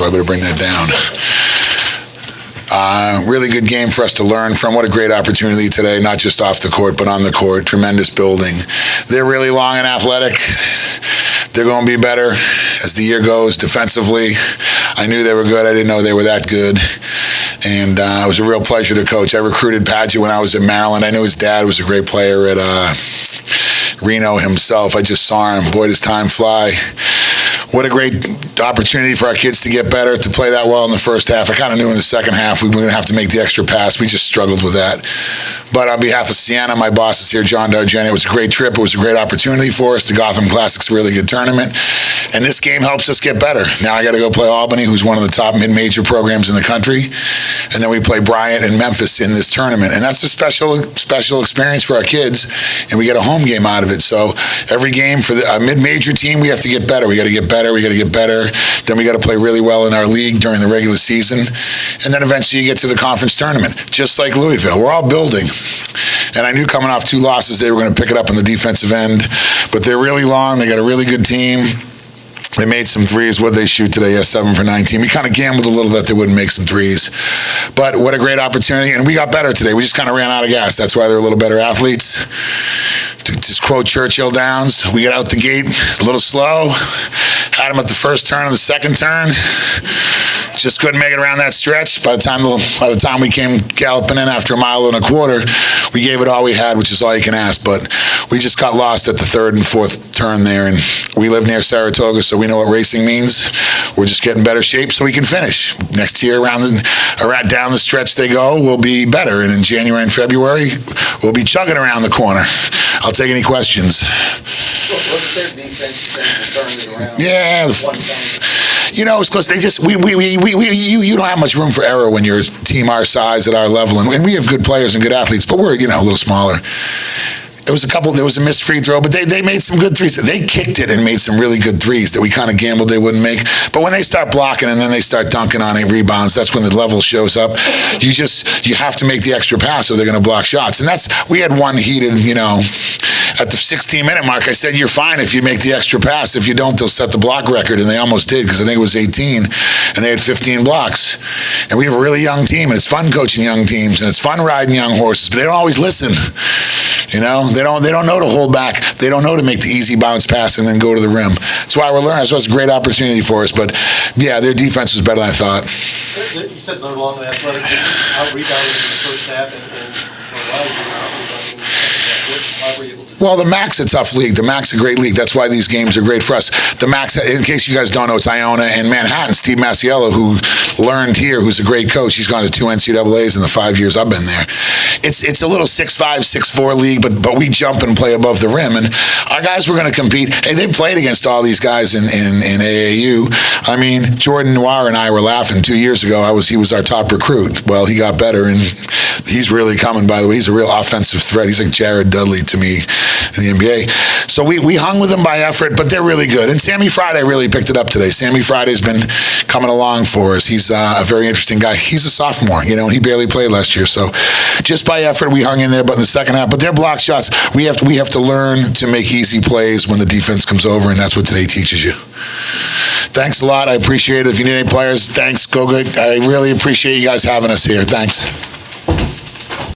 I better bring that down. Really good game for us to learn from. What a great opportunity today, not just off the court, but on the court. Tremendous building. They're really long and athletic. They're going to be better as the year goes defensively. I knew they were good. I didn't know they were that good. And it was a real pleasure to coach. I recruited Padgett when I was at Maryland. I knew his dad was a great player at Reno himself. I just saw him. Boy, does time fly. What a great opportunity for our kids to get better, to play that well in the first half. I kind of knew in the second half we were going to have to make the extra pass. We just struggled with that. But on behalf of Siena, my boss is here, John Dargeni. It was a great trip. It was a great opportunity for us. The Gotham Classic's a really good tournament. And this game helps us get better. Now I got to go play Albany, who's one of the top mid-major programs in the country. And then we play Bryant and Memphis in this tournament. And that's a special experience for our kids. And we get a home game out of it. So every game for a mid-major team, we have to get better. We got to get better. We got to get better. Then we got to play really well in our league during the regular season. And then eventually you get to the conference tournament, just like Louisville. We're all building. And I knew coming off 2 losses, they were going to pick it up on the defensive end. But they're really long. They got a really good team. They made some threes. What did they shoot today? 7 for 19. We kind of gambled a little that they wouldn't make some threes. But what a great opportunity. And we got better today. We just kind of ran out of gas. That's why they're a little better athletes. To just quote Churchill Downs, we got out the gate a little slow. Had them at the first turn and the second turn. Just couldn't make it around that stretch. By the time we came galloping in after a mile and a quarter, we gave it all we had, which is all you can ask. But we just got lost at the third and fourth turn there. And we live near Saratoga, so we know what racing means. We're just getting better shape so we can finish. Next year, down the stretch they go, we'll be better. And in January and February, we'll be chugging around the corner. I'll take any questions. What's their defense turned it around? Yeah. You know, it's close. You don't have much room for error when you're a team our size at our level, and we have good players and good athletes, but we're, a little smaller. There was a missed free throw, but they made some good threes. They kicked it and made some really good threes that we kind of gambled they wouldn't make. But when they start blocking and then they start dunking on rebounds, that's when the level shows up. You have to make the extra pass or they're going to block shots. And we had one heated, at the 16-minute mark, I said, you're fine if you make the extra pass. If you don't, they'll set the block record. And they almost did, because I think it was 18, and they had 15 blocks. And we have a really young team, and it's fun coaching young teams, and it's fun riding young horses, but they don't always listen. They don't know to hold back. They don't know to make the easy bounce pass and then go to the rim. That's why we're learning. So it's a great opportunity for us. But, yeah, their defense was better than I thought. You said they're long and athletic. Out-rebounded in the first half, and for a while you were out-rebounding in the second half. Why were you able to do that? Well, the MAC's a tough league. The MAC's a great league. That's why these games are great for us. The MAC's, in case you guys don't know, it's Iona and Manhattan. Steve Masiello, who learned here, who's a great coach. He's gone to 2 NCAAs in the 5 years I've been there. It's a little 6'5", 6'4" league, but we jump and play above the rim. And our guys were going to compete. Hey, they played against all these guys in AAU. I mean, Jordan Noir and I were laughing 2 years ago. He was our top recruit. Well, he got better, and he's really coming, by the way. He's a real offensive threat. He's like Jared Dudley to me in the NBA. So we hung with them by effort, but they're really good. And Sammy Friday really picked it up today. Sammy Friday's been coming along for us. He's a very interesting guy. He's a sophomore, he barely played last year. So just by effort, we hung in there, but in the second half, but their block shots, we have to learn to make easy plays when the defense comes over, and that's what today teaches you. Thanks a lot. I appreciate it. If you need any players, thanks. Go good. I really appreciate you guys having us here. Thanks.